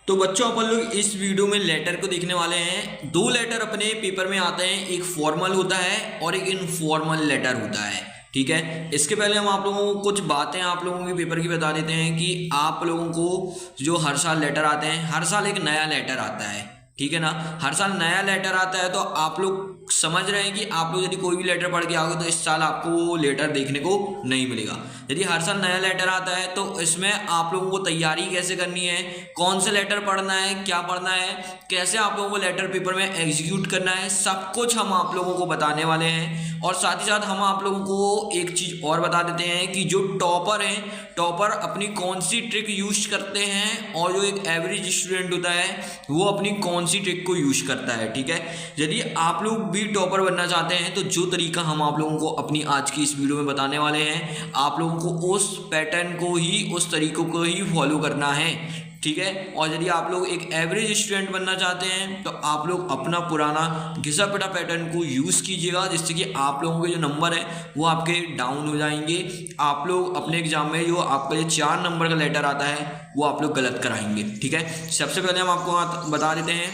तो बच्चों अपन लोग इस वीडियो में लेटर को देखने वाले हैं। दो लेटर अपने पेपर में आते हैं, एक फॉर्मल होता है और एक इनफॉर्मल लेटर होता है। ठीक है, इसके पहले हम आप लोगों को कुछ बातें आप लोगों के पेपर की बता देते हैं कि आप लोगों को जो हर साल लेटर आते हैं, हर साल एक नया लेटर आता है। ठीक है ना, हर साल नया लेटर आता है। तो आप लोग समझ रहे हैं कि आप लोग यदि कोई भी लेटर पढ़ के आओगे तो इस साल आपको वो लेटर देखने को नहीं मिलेगा। यदि हर साल नया लेटर आता है तो इसमें आप लोगों को तैयारी कैसे करनी है, कौन से लेटर पढ़ना है, क्या पढ़ना है, कैसे आप लोगों को लेटर पेपर में एग्जीक्यूट करना है, सब कुछ हम आप लोगों को बताने वाले हैं। और साथ ही साथ हम आप लोगों को एक चीज़ और बता देते हैं कि जो टॉपर हैं, टॉपर अपनी कौन सी ट्रिक यूज करते हैं और जो एक एवरेज स्टूडेंट होता है वो अपनी कौन सी ट्रिक को यूज करता है। ठीक है, यदि आप लोग भी टॉपर बनना चाहते हैं तो जो तरीका हम आप लोगों को अपनी आज की इस वीडियो में बताने वाले हैं, आप लोगों को उस पैटर्न को ही, उस तरीकों को ही फॉलो करना है। ठीक है, और यदि आप लोग एक एवरेज स्टूडेंट बनना चाहते हैं तो आप लोग अपना पुराना घिसा पिटा पैटर्न को यूज़ कीजिएगा, जिससे कि आप लोगों के जो नंबर है वो आपके डाउन हो जाएंगे। आप लोग अपने एग्जाम में जो आपका जो 4 नंबर का लेटर आता है वो आप लोग गलत कराएंगे। ठीक है, सबसे पहले हम आपको बता देते हैं,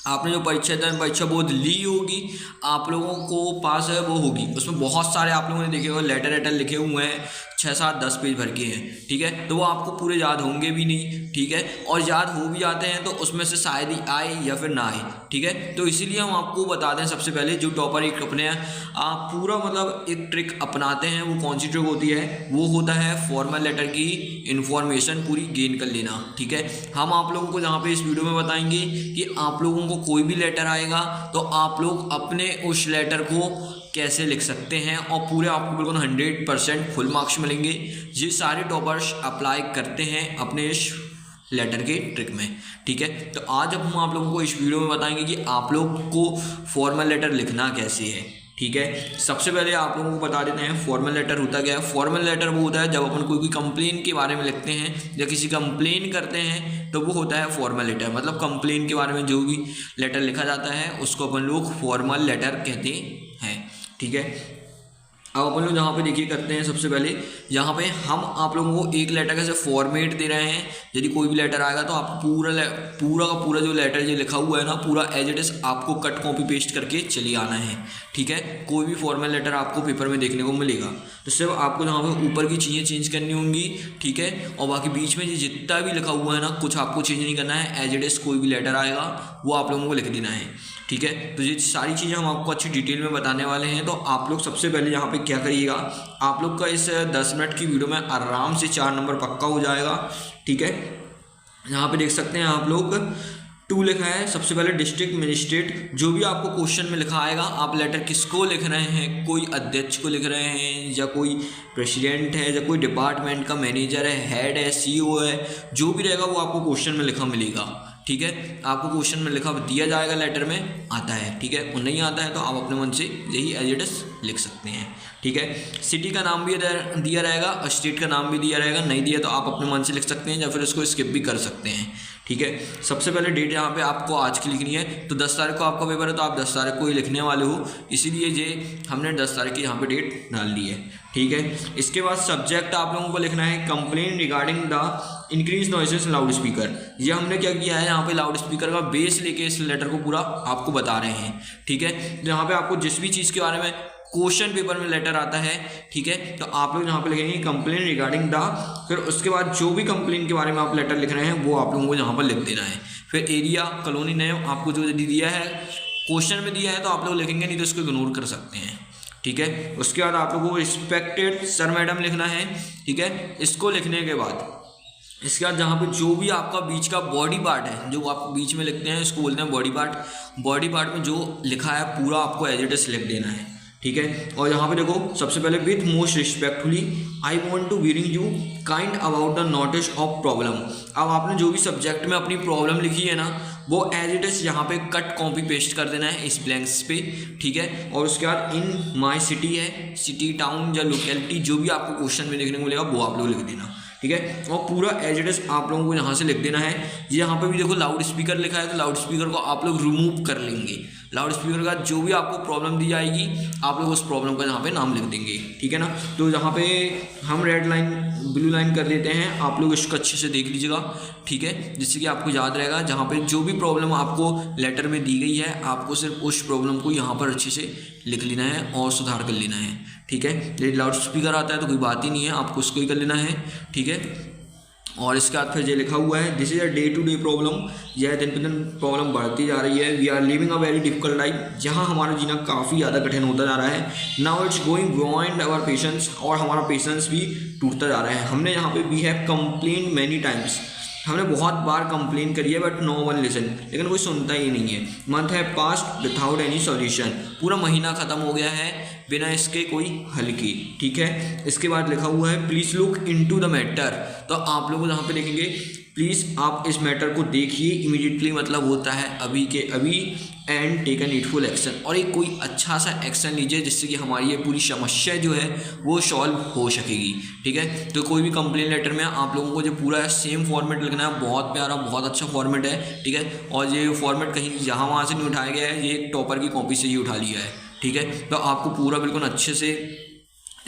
आपने जो परीक्षा बोर्ड ली होगी, आप लोगों को पास है वो होगी, उसमें बहुत सारे आप लोगों ने देखे होंगे लेटर लिखे हुए हैं, 6, 7, 10 पेज भर के हैं। ठीक है, तो वो आपको पूरे याद होंगे भी नहीं। ठीक है, और याद हो भी जाते हैं तो उसमें से शायद ही आए या फिर ना आए। ठीक है, तो इसीलिए हम आपको बता दें सबसे पहले, जो टॉपर एक अपने पूरा मतलब एक ट्रिक अपनाते हैं, वो कौन सी ट्रिक होती है, वो होता है फॉर्मल लेटर की इन्फॉर्मेशन पूरी गेन कर लेना। ठीक है, हम आप लोगों को यहाँ पे इस वीडियो में बताएंगे कि आप लोगों को कोई भी लेटर आएगा तो आप लोग अपने उस लेटर को कैसे लिख सकते हैं और पूरे आपको बिल्कुल 100% फुल मार्क्स मिलेंगे। ये सारे टॉपर्स अप्लाई करते हैं अपने इस लेटर के ट्रिक में। ठीक है, तो आज अब हम आप लोगों को इस वीडियो में बताएंगे कि आप लोग को फॉर्मल लेटर लिखना कैसे है। ठीक है, सबसे पहले आप लोगों को बता देते हैं फॉर्मल लेटर होता क्या है। फॉर्मल लेटर वो होता है जब अपन कोई भी कंप्लेन के बारे में लिखते हैं या किसी कंप्लेन करते हैं तो वो होता है फॉर्मल लेटर। मतलब कंप्लेन के बारे में जो भी लेटर लिखा जाता है उसको अपन लोग फॉर्मल लेटर कहते हैं। ठीक है, अब अपन लोग यहाँ पे देखिए करते हैं, सबसे पहले यहाँ पे हम आप लोगों को एक लेटर कैसे फॉर्मेट दे रहे हैं। यदि कोई भी लेटर आएगा तो आपको पूरा का पूरा जो लेटर जो लिखा हुआ है ना, पूरा एज इट इज आपको कट कॉपी पेस्ट करके चली आना है। ठीक है, कोई भी फॉर्मल लेटर आपको पेपर में देखने को मिलेगा तो सिर्फ आपको यहाँ पे ऊपर की चीज़ें चेंज करनी होंगी। ठीक है, और बाकी बीच में जितना भी लिखा हुआ है ना, कुछ आपको चेंज नहीं करना है। एज इट इज कोई भी लेटर आएगा वो आप लोगों को लिख देना है। ठीक है, तो ये सारी चीज़ें हम आपको अच्छी डिटेल में बताने वाले हैं। तो आप लोग सबसे पहले यहाँ पे क्या करिएगा, आप लोग का इस 10 मिनट की वीडियो में आराम से 4 नंबर पक्का हो जाएगा। ठीक है, यहाँ पे देख सकते हैं आप लोग 2 लिखा है। सबसे पहले डिस्ट्रिक्ट मजिस्ट्रेट, जो भी आपको क्वेश्चन में लिखा आएगा, आप लेटर किसको लिख रहे हैं, कोई अध्यक्ष को लिख रहे हैं या कोई प्रेसिडेंट है या कोई डिपार्टमेंट का मैनेजर है, हेड है, CEO है, जो भी रहेगा वो आपको क्वेश्चन में लिखा मिलेगा। ठीक है, आपको क्वेश्चन में लिखा दिया जाएगा, लेटर में आता है। ठीक है, और नहीं आता है तो आप अपने मन से यही एज इट इज लिख सकते हैं। ठीक है, सिटी का नाम भी दिया रहेगा और स्टेट का नाम भी दिया रहेगा। नहीं दिया तो आप अपने मन से लिख सकते हैं या फिर इसको स्किप भी कर सकते हैं। ठीक है, सबसे पहले डेट यहाँ पे आपको आज की लिखनी है। तो 10 तारीख को आपका पेपर है तो आप 10 तारीख को ही लिखने वाले हो, इसीलिए ये हमने 10 तारीख की यहाँ पे डेट डाल दी है। ठीक है, इसके बाद सब्जेक्ट आप लोगों को लिखना है complain regarding the increase noises loud speaker. ये हमने क्या किया है, यहाँ पे लाउड स्पीकर का बेस लेके इस लेटर को पूरा आपको बता रहे हैं। ठीक है, तो यहाँ पे आपको जिस भी चीज़ के बारे में क्वेश्चन पेपर में लेटर आता है, ठीक है, तो आप लोग यहाँ पे लिखेंगे कंप्लेन रिगार्डिंग द, फिर उसके बाद जो भी कंप्लेन के बारे में आप लेटर लिख रहे हैं वो आप लोगों को यहाँ पर लिख देना है। फिर एरिया, कॉलोनी नेम आपको जो दिया है, क्वेश्चन में दिया है तो आप लोग लिखेंगे, नहीं तो इसको इग्नोर कर सकते हैं। ठीक है, उसके बाद आप लोगों को रिस्पेक्टेड सर मैडम लिखना है। ठीक है, इसको लिखने के बाद इसके बाद जहाँ पे जो भी आपका बीच का बॉडी पार्ट है, जो आप बीच में लिखते हैं इसको बोलते हैं बॉडी पार्ट। बॉडी पार्ट में जो लिखा है पूरा आपको एज इट इज लिख देना है। ठीक है, और यहाँ पे देखो सबसे पहले with most respectfully I want to bring you kind about the notice of problem. अब आपने जो भी सब्जेक्ट में अपनी प्रॉब्लम लिखी है ना, वो एज इट इज यहाँ पे कट कॉपी पेस्ट कर देना है इस ब्लैंक्स पे। ठीक है, और उसके बाद इन माई सिटी है, सिटी, टाउन या लोकेलिटी, जो भी आपको क्वेश्चन में देखने को मिलेगा वो आप लोग लिख देना। ठीक है। और पूरा एज इट इज आप लोगों को यहाँ से लिख देना है। यहाँ पे भी देखो लाउड स्पीकर लिखा है, तो लाउड स्पीकर को आप लोग रिमूव कर लेंगे। लाउड स्पीकर का जो भी आपको प्रॉब्लम दी जाएगी आप लोग उस प्रॉब्लम का यहाँ पे नाम लिख देंगे, ठीक है ना। तो यहाँ पे हम रेड लाइन ब्लू लाइन कर देते हैं, आप लोग इसको अच्छे से देख लीजिएगा, ठीक है, जिससे कि आपको याद रहेगा। जहाँ पे जो भी प्रॉब्लम आपको लेटर में दी गई है आपको सिर्फ उस प्रॉब्लम को यहाँ पर अच्छे से लिख लेना है और सुधार कर लेना है, ठीक है। यदि लाउड स्पीकर आता है तो कोई बात ही नहीं है, आपको उसको ही कर लेना है, ठीक है। और इसके बाद फिर ये लिखा हुआ है this is a day to day problem, यह दिन पे दिन प्रॉब्लम बढ़ती जा रही है। We are living a very difficult life, जहाँ हमारा जीना काफ़ी ज़्यादा कठिन होता जा रहा है। Now it's going beyond our patience, और हमारा पेशेंस भी टूटता जा रहा है। हमने यहाँ पे we have complain many times, हमने बहुत बार कंप्लेन करी है बट नो वन लिसन, लेकिन कोई सुनता ही नहीं है। मंथ है पास्ट विदाउट एनी सॉल्यूशन, पूरा महीना ख़त्म हो गया है बिना इसके कोई हल की, ठीक है। इसके बाद लिखा हुआ है please look into the matter, तो आप लोग यहाँ पे लिखेंगे प्लीज़ आप इस मैटर को देखिए इमीडिएटली, मतलब होता है अभी के अभी, and take an needful action, और एक कोई अच्छा सा एक्शन लीजिए जिससे कि हमारी ये पूरी समस्या जो है वो सॉल्व हो सकेगी, ठीक है। तो कोई भी कंप्लेन लेटर में आप लोगों को जो पूरा सेम फॉर्मेट लिखना है, बहुत प्यारा बहुत अच्छा फॉर्मेट है, ठीक है। और ये फॉर्मेट कहीं जहाँ वहाँ से नहीं उठाया गया है, ये एक टॉपर की कॉपी से ही उठा लिया है, ठीक है। तो आपको पूरा बिल्कुल अच्छे से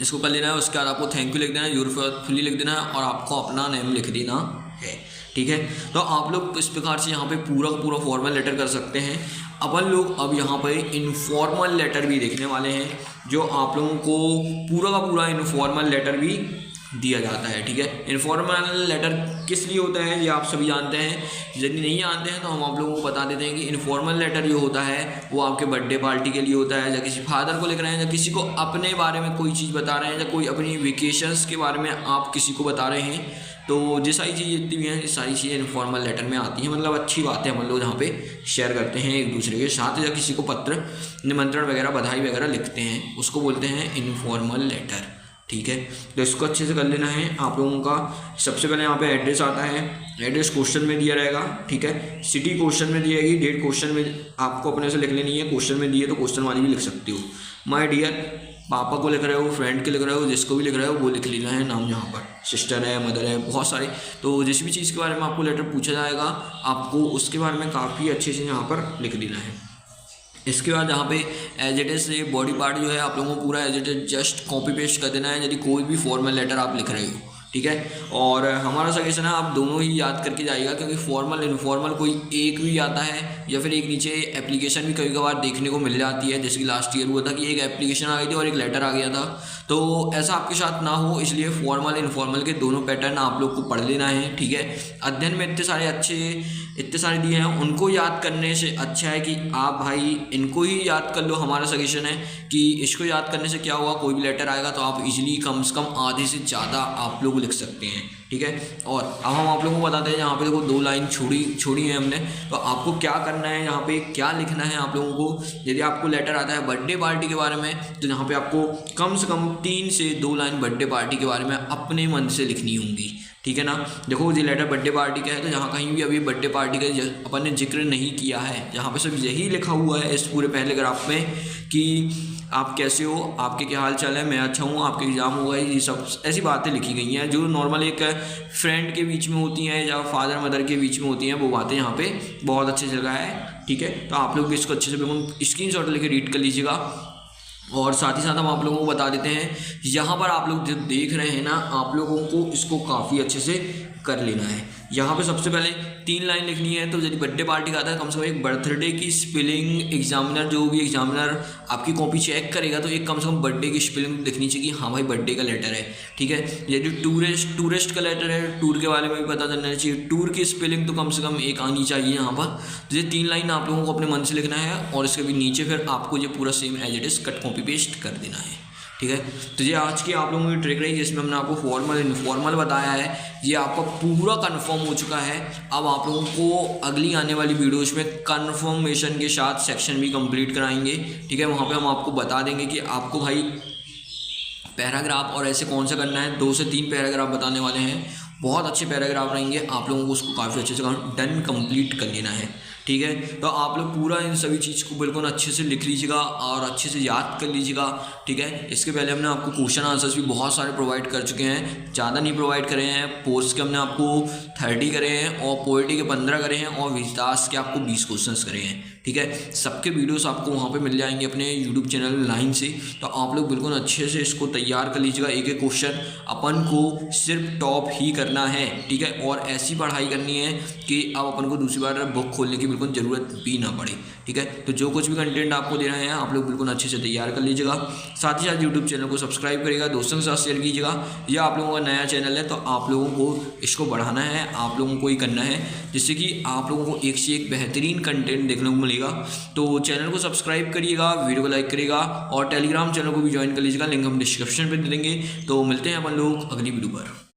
इसको कर लेना है। उसके बाद आपको थैंक यू लिख देना है, यूरफुली लिख देना है, और आपको अपना नेम लिख देना है, ठीक है। तो आप लोग इस प्रकार से यहाँ पे पूरा पूरा फॉर्मल लेटर कर सकते हैं। अपन लोग अब यहाँ पे इनफॉर्मल लेटर भी देखने वाले हैं, जो आप लोगों को पूरा का पूरा इनफॉर्मल लेटर भी दिया जाता है, ठीक है। इनफॉर्मल लेटर किस लिए होता है ये आप सभी जानते हैं, यदि नहीं जानते हैं तो हम आप लोगों को बता देते हैं कि इनफॉर्मल लेटर जो होता है वो आपके बर्थडे पार्टी के लिए होता है, या किसी फादर को लिख रहे हैं, या किसी को अपने बारे में कोई चीज़ बता रहे हैं, या कोई अपनी वेकेशंस के बारे में आप किसी को बता रहे हैं, तो ये सारी चीज़ें जितनी भी हैं ये सारी चीज़ें इनफॉर्मल लेटर में आती हैं। मतलब अच्छी बातें हम लोग यहाँ पे शेयर करते हैं एक दूसरे के साथ, या किसी को पत्र निमंत्रण वगैरह बधाई वगैरह लिखते हैं, उसको बोलते हैं इनफॉर्मल लेटर, ठीक है। तो इसको अच्छे से कर लेना है आप लोगों का। सबसे पहले यहाँ पे एड्रेस आता है, एड्रेस क्वेश्चन में दिया रहेगा, ठीक है। सिटी क्वेश्चन में दी जाएगी, डेट क्वेश्चन में आपको अपने से लिख लेनी है, क्वेश्चन में दिए तो क्वेश्चन वाली भी लिख सकते हो। माय डियर, पापा को लिख रहे हो, फ्रेंड के लिख रहे हो, जिसको भी लिख रहे हो वो लिख लेना है नाम। यहाँ पर सिस्टर है, मदर है, बहुत सारे, तो जिस भी चीज़ के बारे में आपको लेटर पूछा जाएगा आपको उसके बारे में काफ़ी अच्छे से यहाँ पर लिख देना है। इसके बाद यहाँ पे एज इट इज़ ये बॉडी पार्ट जो है आप लोगों को पूरा as it is just copy paste कर देना है, यदि कोई भी फॉर्मल लेटर आप लिख रहे हो, ठीक है। और हमारा सजेशन है आप दोनों ही याद करके जाइएगा, क्योंकि फॉर्मल इनफॉर्मल कोई एक भी आता है, या फिर एक नीचे एप्लीकेशन भी कभी कभार देखने को मिल जाती है, जैसे कि लास्ट ईयर हुआ था कि एक एप्लीकेशन आ गई थी और एक लेटर आ गया था। तो ऐसा आपके साथ ना हो, इसलिए फॉर्मल इनफॉर्मल के दोनों पैटर्न आप लोग को पढ़ लेना है, ठीक है। अध्ययन में इतने सारे दिए हैं, उनको याद करने से अच्छा है कि आप भाई इनको ही याद कर लो। हमारा सजेशन है कि इसको याद करने से क्या होगा, कोई भी लेटर आएगा तो आप इजीली कम से कम आधे से ज़्यादा आप लोग लिख सकते हैं, ठीक है। और अब हम आप लोगों को बताते हैं, यहाँ पे देखो 2 लाइन छोड़ी है हमने, तो आपको क्या करना है, यहाँ पे क्या लिखना है आप लोगों को। यदि आपको लेटर आता है बर्थडे पार्टी के बारे में तो यहाँ पे आपको कम से कम 3 से 2 लाइन बर्थडे पार्टी के बारे में अपने मन से लिखनी होंगी, ठीक है ना। देखो ये लेटर बर्थडे पार्टी का है, तो यहाँ कहीं भी अभी बर्थडे पार्टी का अपन ने जिक्र नहीं किया है, यहाँ पे सिर्फ यही लिखा हुआ है इस पूरे पहले ग्राफ में कि आप कैसे हो, आपके क्या हाल चाल है, मैं अच्छा हूँ, आपके एग्ज़ाम हुआ है, ये सब ऐसी बातें लिखी गई हैं जो नॉर्मल एक फ्रेंड के बीच में होती हैं या फादर मदर के बीच में होती हैं, वो बातें यहाँ पे बहुत अच्छी जगह है, ठीक है। तो आप लोग भी इसको अच्छे से बिल्कुल स्क्रीनशॉट लेके रीड कर लीजिएगा। और साथ ही साथ हम आप लोगों को बता देते हैं, यहाँ पर आप लोग जो देख रहे हैं ना, आप लोगों को इसको काफ़ी अच्छे से कर लेना है। यहाँ पे सबसे पहले 3 लाइन लिखनी है, तो यदि बर्थडे पार्टी का आता है कम से कम एक बर्थडे की स्पेलिंग, एग्जामिनर जो भी एग्जामिनर आपकी कॉपी चेक करेगा तो एक कम से कम बर्थडे की स्पेलिंग लिखनी चाहिए कि हाँ भाई बर्थडे का लेटर है, ठीक है। यदि टूरिस्ट का लेटर है, टूर के बारे में भी पता चलना चाहिए, टूर की स्पेलिंग तो कम से कम एक आनी चाहिए यहाँ पर। तो ये 3 लाइन आप लोगों को अपने मन से लिखना है, और इसके भी नीचे फिर आपको ये पूरा same as it is cut copy paste कर देना है, ठीक है। तो ये आज की आप लोगों की ट्रिक रही जिसमें हमने आपको फॉर्मल इनफॉर्मल बताया है, ये आपका पूरा कंफर्म हो चुका है। अब आप लोगों को अगली आने वाली वीडियोज़ में कंफर्मेशन के साथ सेक्शन भी कंप्लीट कराएंगे, ठीक है। वहाँ पे हम आपको बता देंगे कि आपको भाई पैराग्राफ और ऐसे कौन सा करना है, 2 से 3 पैराग्राफ बताने वाले हैं, बहुत अच्छे पैराग्राफ रहेंगे, आप लोगों को उसको काफ़ी अच्छे से डन कंप्लीट कर लेना है। ठीक है, तो आप लोग पूरा इन सभी चीज़ को बिल्कुल अच्छे से लिख लीजिएगा और अच्छे से याद कर लीजिएगा। ठीक है, इसके पहले हमने आपको क्वेश्चन आंसर्स भी बहुत सारे प्रोवाइड कर चुके हैं, ज़्यादा नहीं प्रोवाइड करे हैं। पोर्स के हमने आपको 30 करे हैं और पोएट्री के 15 करे हैं और विकास के आपको 20 क्वेश्चंस करे हैं। ठीक है, सबके वीडियोस आपको वहाँ पे मिल जाएंगे अपने यूट्यूब चैनल लाइन से, तो आप लोग बिल्कुल अच्छे से इसको तैयार कर लीजिएगा। एक एक क्वेश्चन अपन को सिर्फ टॉप ही करना है। ठीक है, और ऐसी पढ़ाई करनी है कि अब अपन को दूसरी बार बुक खोलने की बिल्कुल ज़रूरत भी ना पड़े। ठीक है, तो जो कुछ भी कंटेंट आपको दे रहे हैं आप लोग बिल्कुल अच्छे से तैयार कर लीजिएगा। साथ ही साथ यूट्यूब चैनल को सब्सक्राइब करिएगा, दोस्तों के साथ शेयर कीजिएगा। या आप लोगों का नया चैनल है तो आप लोगों को इसको बढ़ाना है, आप लोगों को ही करना है, जिससे कि आप लोगों को एक से एक बेहतरीन कंटेंट देखने को मिलेगा। तो चैनल को सब्सक्राइब करिएगा, वीडियो को लाइक करिएगा और टेलीग्राम चैनल को भी ज्वाइन कर लीजिएगा, लिंक हम डिस्क्रिप्शन पे दे देंगे। तो मिलते हैं अपन लोग अगली वीडियो पर।